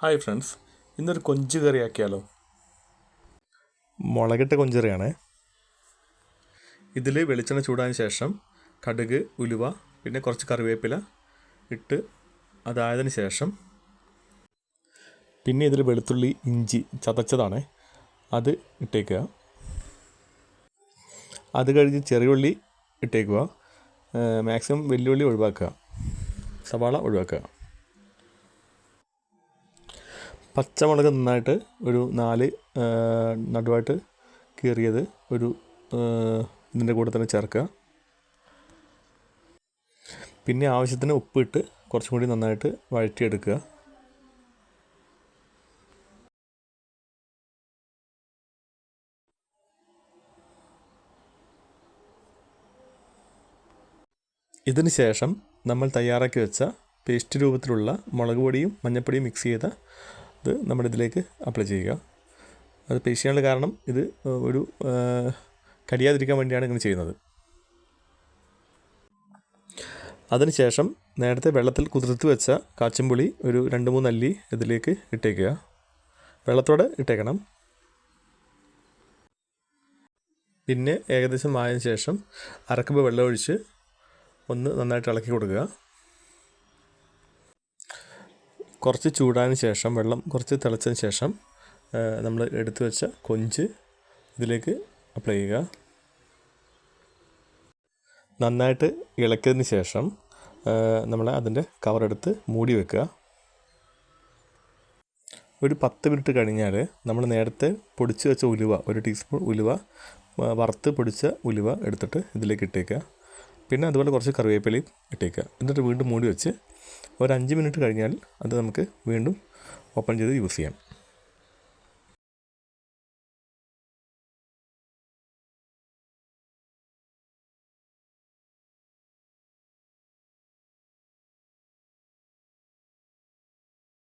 Hi friends, ഇന്നൊരു കൊഞ്ച് കറി ആക്കിയാലോ? മുളകിട്ട കൊഞ്ചറിയാണ്. ഇതിൽ വെളിച്ചെണ്ണ ചൂടാൻ ശേഷം കടുക്, ഉലുവ, പിന്നെ കുറച്ച് കറിവേപ്പില ഇട്ട് അതായതിന് ശേഷം പിന്നെ ഇതിൽ വെളുത്തുള്ളി, ഇഞ്ചി ചതച്ചതാണ്, അത് ഇട്ടേക്കുക. അത് കഴിഞ്ഞ് ചെറിയുള്ളി ഇട്ടേക്കുക. മാക്സിമം വെല്ലുള്ളി ഒഴിവാക്കുക, സവാള ഒഴിവാക്കുക. പച്ചമുളക് നന്നായിട്ട് ഒരു 4 നടുവായിട്ട് കീറിയത് ഇതിൻ്റെ കൂടെ തന്നെ ചേർക്കുക. പിന്നെ ആവശ്യത്തിന് ഉപ്പിട്ട് കുറച്ചും കൂടി നന്നായിട്ട് വഴറ്റിയെടുക്കുക. ഇതിന് ശേഷം നമ്മൾ തയ്യാറാക്കി വെച്ച പേസ്റ്റ് രൂപത്തിലുള്ള മുളക് പൊടിയും മഞ്ഞൾപ്പൊടിയും മിക്സ് ചെയ്ത ഇത് നമ്മുടെ ഇതിലേക്ക് അപ്ലൈ ചെയ്യുക. അത് പേസ്റ്റ് ചെയ്യാനുള്ള കാരണം ഇത് ഒരു കരിയാതിരിക്കാൻ വേണ്ടിയാണ് ഇങ്ങനെ ചെയ്യുന്നത്. അതിനുശേഷം നേരത്തെ വെള്ളത്തിൽ കുതിർത്ത് വെച്ച കാച്ചമ്പുളി ഒരു 2-3 അല്ലി ഇതിലേക്ക് ഇട്ടേക്കുക. വെള്ളത്തോടെ ഇട്ടേക്കണം. പിന്നെ ഏകദേശം ആയതിനു ശേഷം അരക്കപ്പ് വെള്ളം ഒഴിച്ച് ഒന്ന് നന്നായിട്ട് ഇളക്കി കൊടുക്കുക. കുറച്ച് ചൂടായതിനു ശേഷം വെള്ളം കുറച്ച് തിളച്ചതിന് ശേഷം നമ്മൾ എടുത്തു വെച്ച കൊഞ്ച് ഇതിലേക്ക് അപ്ലൈ ചെയ്യുക. നന്നായിട്ട് ഇളക്കിയതിന് ശേഷം നമ്മൾ അതിൻ്റെ കവറെടുത്ത് മൂടി വെക്കുക. ഒരു 10 മിനിറ്റ് കഴിഞ്ഞാൽ നമ്മൾ നേരത്തെ പൊടിച്ച് വെച്ച ഉലുവ, 1 ടീസ്പൂൺ ഉലുവ, വറുത്ത് പൊടിച്ച ഉലുവ എടുത്തിട്ട് ഇതിലേക്ക് ഇട്ടേക്കുക. പിന്നെ അതുപോലെ കുറച്ച് കറിവേപ്പിലയും ഇട്ടേക്കുക. എന്നിട്ട് വീണ്ടും മൂടി വെച്ച് ഒരു 5 മിനിറ്റ് കഴിഞ്ഞാൽ അത് നമുക്ക് വീണ്ടും ഓപ്പൺ ചെയ്ത് യൂസ് ചെയ്യാം.